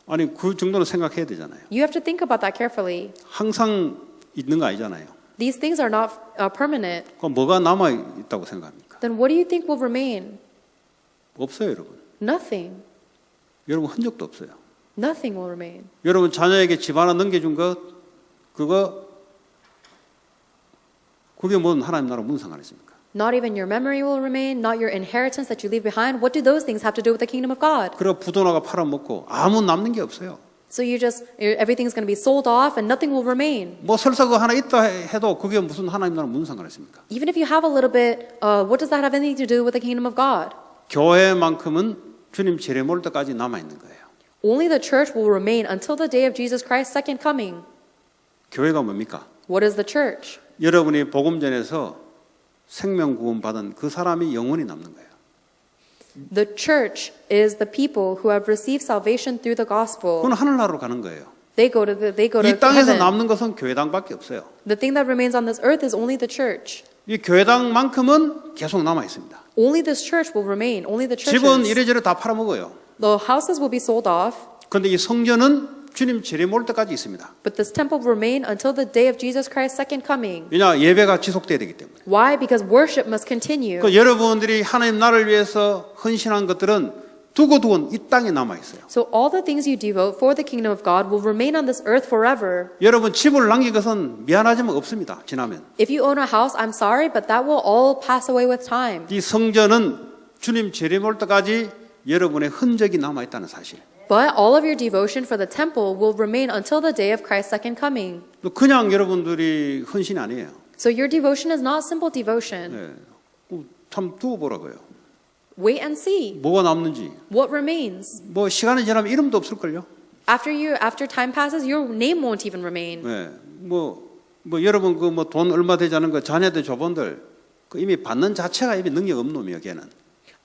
아니 그 정도는 생각해야 되잖아요. You have to think about that carefully. 항상 있는 거 아니잖아요. These things are not permanent. 그럼 뭐가 남아 있다고 생각합니까? Then what do you think will remain? 없어요, 여러분. Nothing. 여러분 흔적도 없어요. Nothing will remain. 여러분 자녀에게 집 하나 넘겨준 것 그게 뭔 하나님 나라 무슨 상관이십니까? Not even your memory will remain, not your inheritance that you leave behind. What do those things have to do with the kingdom of God? 그리고 부도나가 팔아먹고 아무 남는 게 없어요. So everything's going to be sold off and nothing will remain. 뭐 설사 그 하나 있다 해도 그게 무슨 하나님 나라 무슨 상관이십니까? Even if you have a little bit, what does that have anything to do with the kingdom of God? 교회만큼은 주님 재림 올 때까지 남아 있는 거예요. Only the church will remain until the day of Jesus Christ's second coming. 교회가 뭡니까? What is the church? 여러분이 복음전에서 생명 구원 받은 그 사람이 영원히 남는 거예요. The church is the people who have received salvation through the gospel. 그건 하늘나라로 가는 거예요. They go to 이 땅에서 heaven. 남는 것은 교회당밖에 없어요. The thing that remains on this earth is only the church. 이 교회당만큼은 계속 남아 있습니다. Only this church will remain. Only the 집은 churches. 이래저래 다 팔아먹어요. The houses will be sold off, 그런데 이 성전은 주님 재림 올 때까지 있습니다. but this temple will remain until the day of Jesus Christ's second coming. 왜냐 예배가 지속돼야 되기 때문에. Why? Because worship must continue. 그 여러분들이 하나님 나라를 위해서 헌신한 것들은 두고두고 이 땅에 남아 있어요. So all the things you devote for the kingdom of God will remain on this earth forever. 여러분 집을 남긴 것은 미안하지만 없습니다. 지나면. If you own a house, I'm sorry, but that will all pass away with time. 이 성전은 주님 재림 올 때까지 여러분의 흔적이 남아 있다는 사실. But all of your devotion for the temple will remain until the day of Christ's second coming. 그냥 여러분들이 헌신이 아니에요. So your devotion is not simple devotion. 네. 참 두고 보라고요. Wait and see. 뭐가 남는지. What remains? 뭐 시간이 지나면 이름도 없을걸요. After time passes, your name won't even remain. 네. 뭐 여러분 그 뭐 돈 얼마 되지 않은 거 자녀들 조본들 그 이미 받는 자체가 이미 능력 없는 놈이에요, 걔는.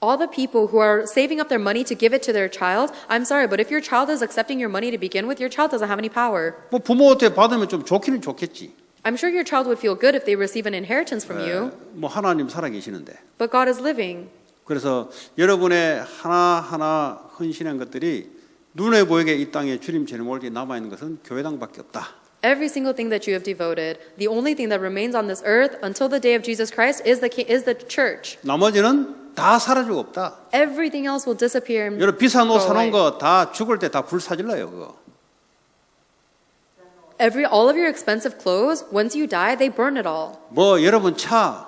All the people who are saving up their money to give it to their child, I'm sorry, but if your child is accepting your money to begin with, your child doesn't have any power. 뭐 부모한테 받으면 좀 좋기는 좋겠지. I'm sure your child would feel good if they receive an inheritance from you, 뭐 하나님 살아계시는데. but God is living. 그래서 여러분의 하나하나 헌신한 것들이 눈에 보이게 이 땅에 주님 재림 올 때 남아 있는 것은 교회당밖에 없다. Every single thing that you have devoted, the only thing that remains on this earth until the day of Jesus Christ is the church. 나머지는 다 사라지고 없다. Everything else will disappear and 여러분 비싼 옷 go 사놓은 away. 거 다 죽을 때 다 불사질러요 그거. All of your expensive clothes, once you die, they burn it all. 뭐 여러분 차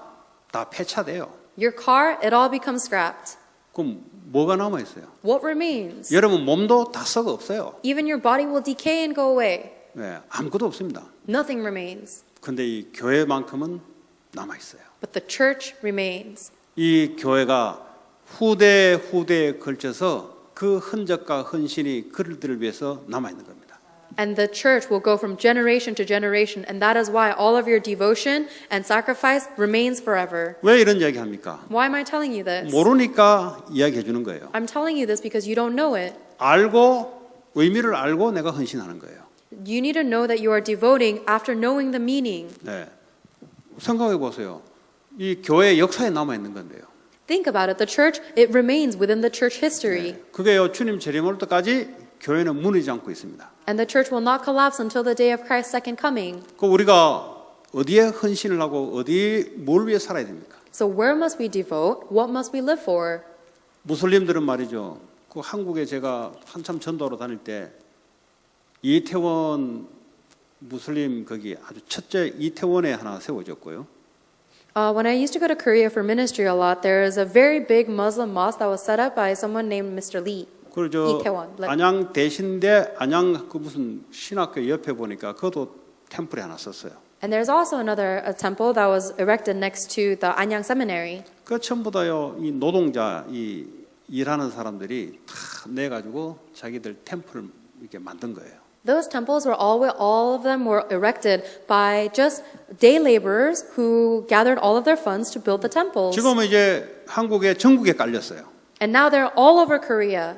다 폐차돼요. Your car, it all becomes scrapped. 그럼 뭐가 남아 있어요? What remains? 여러분 몸도 다 썩어 없어요. Even your body will decay and go away. 네, 아무것도 없습니다. Nothing remains. 근데 이 교회만큼은 남아 있어요. But the church remains. 이 교회가 후대에 걸쳐서 그 흔적과 헌신이 그들을 위해서 남아 있는 겁니다. And the church will go from generation to generation, and that is why all of your devotion and sacrifice remains forever. 왜 이런 이야기 합니까? Why am I telling you this? 모르니까 이야기해 주는 거예요. I'm telling you this because you don't know it. 의미를 알고 내가 헌신하는 거예요. You need to know that you are devoting after knowing the meaning. 네. 생각해 보세요. 이 교회 역사에 남아 있는 건데요. Think about it. The church, it remains within the church history. 그게요. 주님 재림 올 때까지 교회는 무너지지 않고 있습니다. And the church will not collapse until the day of Christ's second coming. 그 우리가 어디에 헌신을 하고 뭘 위해 살아야 됩니까? So where must we devote? What must we live for? 무슬림들은 말이죠. 그 한국에 제가 한참 전도로 다닐 때 이태원 무슬림 거기 아주 첫째 이태원에 하나 세워졌고요. When I used to go to Korea for ministry a lot, there is a very big Muslim mosque that was set up by someone named Mr. Lee. 그리고 저 이태원. 안양 대신대 안양 그 무슨 신학교 옆에 보니까 그것도 템플에 하나 썼어요. And there's also another temple that was erected next to the Anyang Seminary. 그 전부 다요 이 노동자 일하는 사람들이 다 내 가지고 자기들 템플을 이렇게 만든 거예요. Those temples were all of them were erected by just day laborers who gathered all of their funds to build the temples. 지금은 이제 한국에 전국에 깔렸어요. And now they're all over Korea.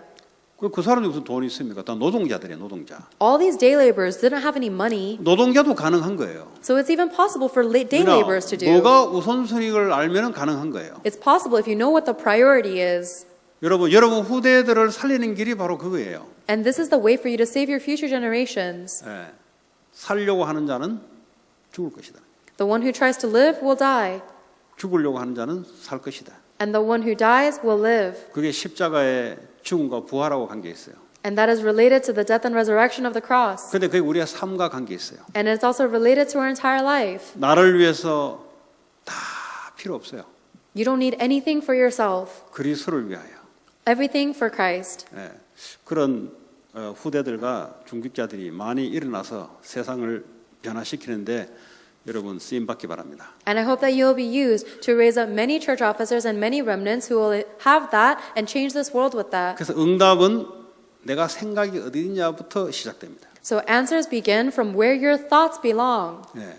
그 사람들이 무슨 돈이 있습니까? 다 노동자들이에요, 노동자. All these day laborers didn't have any money, 노동자도 가능한 거예요. so it's even possible for day laborers to do. 뭐가 우선순위를 알면 가능한 거예요. It's possible if you know what the priority is. 여러분 후대들을 살리는 길이 바로 그거예요. And this is the way for you to save your future generations. 예, 살려고 하는 자는 죽을 것이다. The one who tries to live will die, 죽으려고 하는 자는 살 것이다. and the one who dies will live. 그게 십자가의 죽음과 부활하고 관계 있어요. And that is related to the death and resurrection of the cross. 근데 그게 우리의 삶과 관계 있어요. And it's also related to our entire life. 나를 위해서 다 필요 없어요. You don't need anything for yourself, 그리스도를 위하여. everything for Christ. 예, 그런 후대들과 중직자들이 많이 일어나서 세상을 변화시키는데 여러분 쓰임 받기 바랍니다. And I hope that you'll be used to raise up many church officers and many remnants who will have that and change this world with that. 그래서 응답은 내가 생각이 어디 있냐부터 시작됩니다. So answers begin from where your thoughts belong. 예,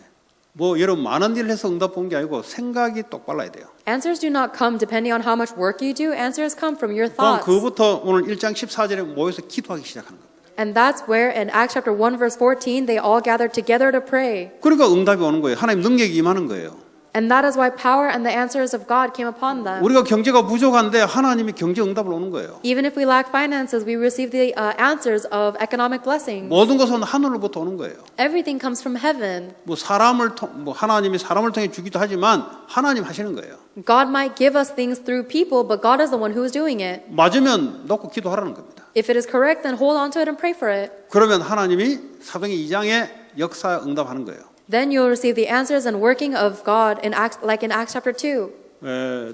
뭐 여러분 많은 일을 해서 응답 본 게 아니고 생각이 똑발라야 돼요. Answers do not come depending on how much work you do. Answers come from your 그럼 thoughts. 그부터 오늘 1장 14절에 모여서 기도하기 시작하는 겁니다. And that's where in Acts chapter 1 verse 14 they all gathered together to pray. 그러니까 응답이 오는 거예요. 하나님 능력이 임하는 거예요. And that is why power and the answers of God came upon them. 우리가 경제가 부족한데 하나님이 경제 응답을 오는 거예요. Even if we lack finances, we receive the answers of economic blessings. 모든 것은 하늘로부터 오는 거예요. Everything comes from heaven. 뭐 하나님이 사람을 통해 주기도 하지만 하나님 하시는 거예요. God might give us things through people, but God is the one who is doing it. 맞으면 놓고 기도하라는 겁니다. If it is correct, then hold on to it and pray for it. 그러면 하나님이 사도행 2장에 역사 응답하는 거예요. Then you'll receive the answers and working of God in Acts, like in Acts chapter 2.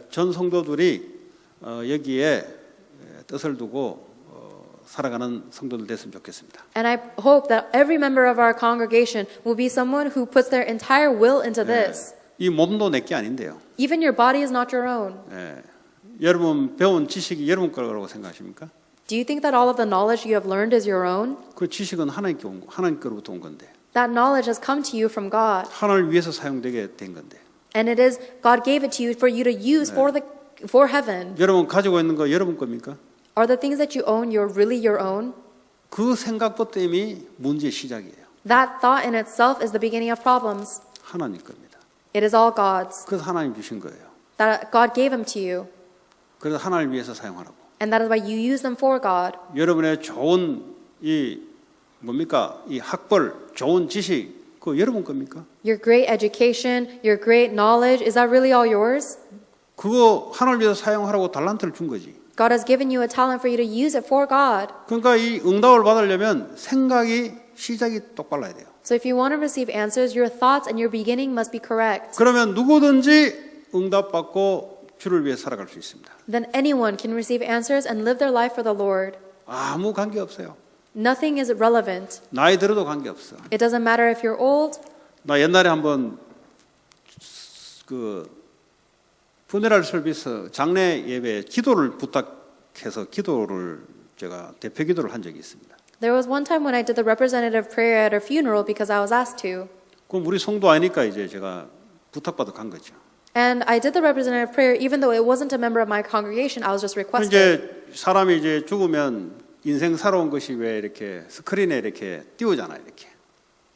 전 성도들이 여기에 뜻을 두고 살아가는 성도들 됐으면 좋겠습니다. And I hope that every member of our congregation will be someone who puts their entire will into this. 이 몸도 내게 아닌데요. Even your body is not your own. 여러분 배운 지식이 여러분 거라고 생각하십니까? Do you think that all of the knowledge you have learned is your own? 그 지식은 하나님 거로부터 온 건데. That knowledge has come to you from God. 하나님을 위해서 사용되게 된 건데. And it is God gave it to you for you to use for heaven. 여러분 가지고 있는 거 여러분 겁니까? Are the things that you own really your own? 그 생각부터 이미 문제의 시작이에요. That thought in itself is the beginning of problems. 하나님 겁니다. It is all God's. 그래서 하나님 주신 거예요. That God gave them to you. 그래서 하나님을 위해서 사용하라고. And that is why you use them for God. 여러분의 좋은 이 학벌, 좋은 지식, 그거 여러분 겁니까? Your great education, your great knowledge, is that really all yours? 그거 하나님을 위해서 사용하라고 달란트를 준 거지. God has given you a talent for you to use it for God. 그러니까 이 응답을 받으려면 생각이 시작이 똑발라야 돼요. So if you want to receive answers, your thoughts and your beginning must be correct. 그러면 누구든지 응답받고 주를 위해 살아갈 수 있습니다. Then anyone can receive answers and live their life for the Lord. 아무 관계 없어요. Nothing is relevant. 나이 들어도 관계 없어. It doesn't matter if you're old. 나 옛날에 한번 그 funeral service 장례 예배에 기도를 부탁해서 제가 대표 기도를 한 적이 있습니다. There was one time when I did the representative prayer at a funeral because I was asked to. 그럼 우리 성도 아니까 이제 제가 부탁받아 간 거죠. And I did the representative prayer even though it wasn't a member of my congregation. I was just requested. 이제 사람이 이제 죽으면 인생 살아온 것이 왜 이렇게 스크린에 이렇게 띄우잖아요, 이렇게.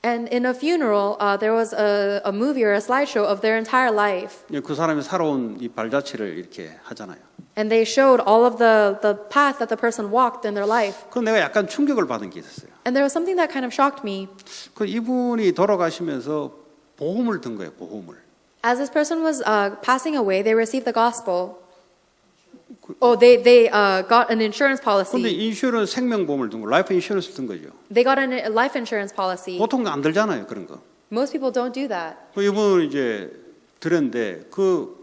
And in a funeral, there was a movie or a slideshow of their entire life. 그 사람이 살아온 이 발자취를 이렇게 하잖아요. And they showed all of the path that the person walked in their life. 그 내가 약간 충격을 받은 게 있었어요. And there was something that kind of shocked me. 그 이분이 돌아가시면서 보험을 든 거예요, 보험을. As this person was passing away, they received the gospel. They got an insurance 근데 policy. 인슈런스 생명보험을 든 거, 라이프 인슈런스를 든 거죠. They got a life insurance policy. 보통 안 들잖아요, 그런 거. Most people don't do that. 그 이분은 이제 들었는데 그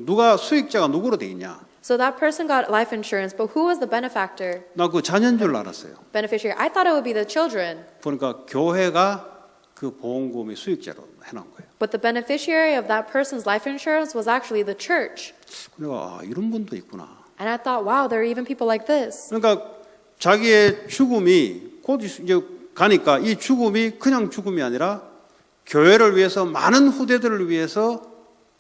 누가 수익자가 누구로 돼 있냐? So that person got life insurance, but who was the benefactor? 나 그 자녀인 줄 알았어요. Beneficiary. I thought it would be the children. 보니까 교회가 그 보험금의 수익자로 해놓은 거예요. But the beneficiary of that person's life insurance was actually the church. 내가 이런 분도 있구나. And I thought, wow, there are even people like this. 그러니까 자기의 죽음이 곧 이제 가니까 이 죽음이 그냥 죽음이 아니라 교회를 위해서 많은 후대들을 위해서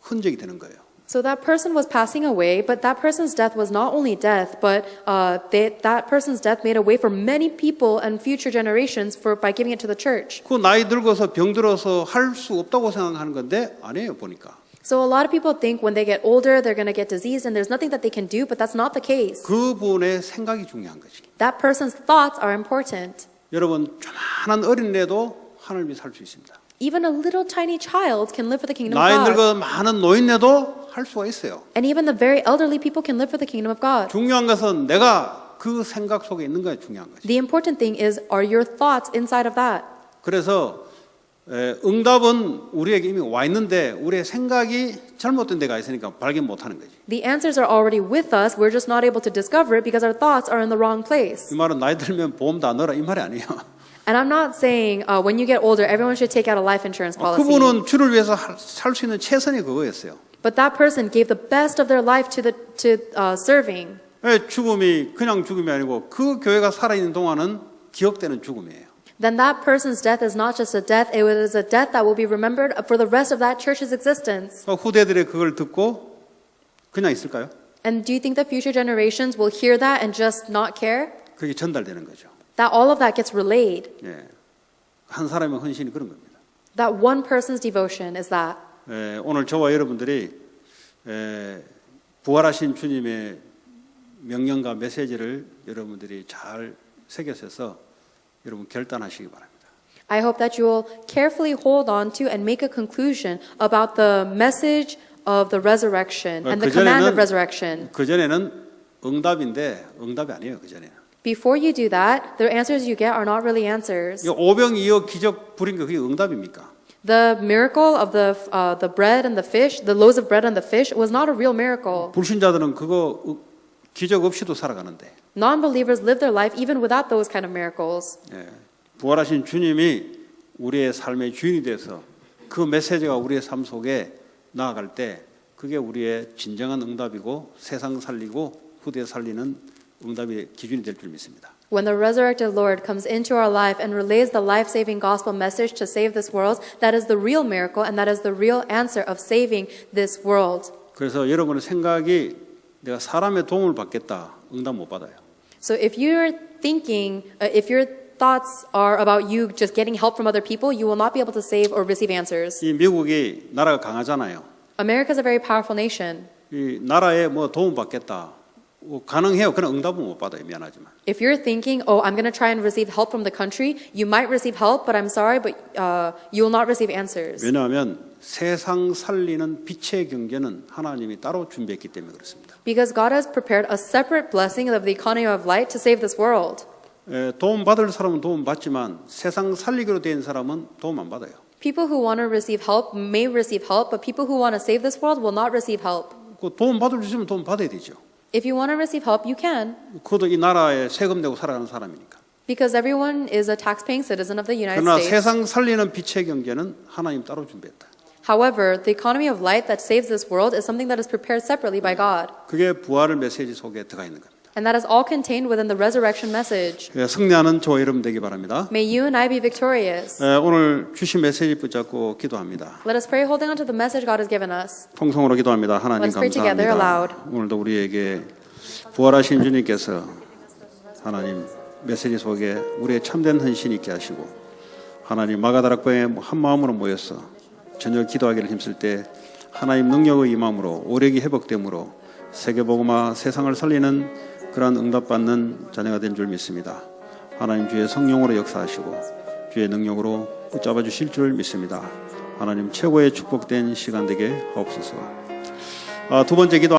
흔적이 되는 거예요. So that person was passing away, but that person's death was not only death, but that person's death made a way for many people and future generations by giving it to the church. 그 나이 들어서 병들어서 할 수 없다고 생각하는 건데 아니에요 보니까. So a lot of people think when they get older, they're going to get diseased and there's nothing that they can do, but that's not the case. 그분의 생각이 중요한 거지. That person's thoughts are important. 여러분 조만한 어린애도 하나님이 살 수 있습니다. Even a little tiny child can live for the kingdom of 나이 God. 늙어 많은 노인네도 할 수가 있어요. And even the very elderly people can live for the kingdom of God. 중요한 것은 내가 그 생각 속에 있는 거에 중요한 거죠. The important thing is, are your thoughts inside of that? 그래서 응답은 우리에게 이미 와 있는데 우리의 생각이 잘못된 데가 있으니까 발견 못하는 거지. The answers are already with us. We're just not able to discover it because our thoughts are in the wrong place. 이 말은 나이 들면 보험 다 넣어라 이 말이 아니에요. And I'm not saying when you get older, everyone should take out a life insurance policy. 그분은 주를 위해서 살 수 있는 최선이 그거였어요. But that person gave the best of their life to serving. 죽음이 그냥 죽음이 아니고 그 교회가 살아있는 동안은 기억되는 죽음이에요. Then that person's death is not just a death, it is a death that will be remembered for the rest of that church's existence. 후대들이 그걸 듣고 그냥 있을까요? And do you think the future generations will hear that and just not care? 그게 전달되는 거죠. That all of that gets relayed. 예. 한 사람의 헌신이 그런 겁니다. That one person's devotion is that. 오늘 저와 여러분들이 부활하신 주님의 명령과 메시지를 여러분들이 잘 새겨서 여러분 결단하시기 바랍니다. I hope that you will carefully hold on to and make a conclusion about the message of the resurrection and the command of resurrection. 그 전에는 응답인데 응답이 아니에요. 그 전에는. Before you do that, the answers you get are not really answers. 오병이어 기적 부린 게 그게 응답입니까? The miracle of the bread and the fish, the loaves of bread and the fish, was not a real miracle. 불신자들은 그거 기적 없이도 살아가는데. Non-believers live their life even without those kind of miracles. 부활하신 주님이 우리의 삶의 주인이 돼서 그 메시지가 우리의 삶 속에 나아갈 때 그게 우리의 진정한 응답이고 세상 살리고 후대 살리는 응답의 기준이 될 줄 믿습니다. When the resurrected Lord comes into our life and relays the life-saving gospel message to save this world, that is the real miracle and that is the real answer of saving this world. 그래서 여러분의 생각이 내가 사람의 도움을 받겠다, 응답 못 받아요. So if you're thinking, if your thoughts are about you just getting help from other people, you will not be able to save or receive answers. 이 미국이 나라가 강하잖아요. America is a very powerful nation. 이 나라에 뭐 도움 받겠다. 가능해요. 그런 응답은 못 받아요. 미안하지만. If you're thinking, oh, I'm going to try and receive help from the country, you might receive help, but I'm sorry, but you will not receive answers. 왜냐하면 세상 살리는 빛의 경제는 하나님이 따로 준비했기 때문에 그렇습니다. Because God has prepared a separate blessing of the economy of light to save this world. 도움 받을 사람은 도움 받지만 세상 살리기로 된 사람은 도움 안 받아요. People who want to receive help may receive help, but people who want to save this world will not receive help. 그 도움 받을 수 있으면 도움 받아야 되죠. If you want to receive help, you can. 그것도 이 나라에 세금 내고 살아가는 사람이니까. Because everyone is a tax-paying citizen of the United 그러나 States. 세상 살리는 빛의 경제는 하나님 따로 준비했다. However, the economy of light that saves this world is something that is prepared separately by God. 그게 부활의 메시지 속에 들어가 있는 겁니다. And that is all contained within the resurrection message. 승리하는 저와 여러분 되기 바랍니다. May you and I be victorious. 오늘 주신 메시지 붙잡고 기도합니다. Let us pray holding on to the message God has given us. 통성으로 기도합니다. 하나님 Let's pray together aloud. 감사합니다. 오늘도 우리에게 부활하신 주님께서 하나님 메시지 속에 우리의 참된 헌신이 있게 하시고 하나님 마가다락방에 한 마음으로 모여서 저녁 기도하기를 힘쓸 때 하나님 능력의 임함으로 오력이 회복됨으로 세계복음화 세상을 살리는 그러한 응답받는 자녀가 된 줄 믿습니다. 하나님 주의 성령으로 역사하시고 주의 능력으로 붙잡아 주실 줄 믿습니다. 하나님 최고의 축복된 시간 되게 하옵소서. 두 번째 기도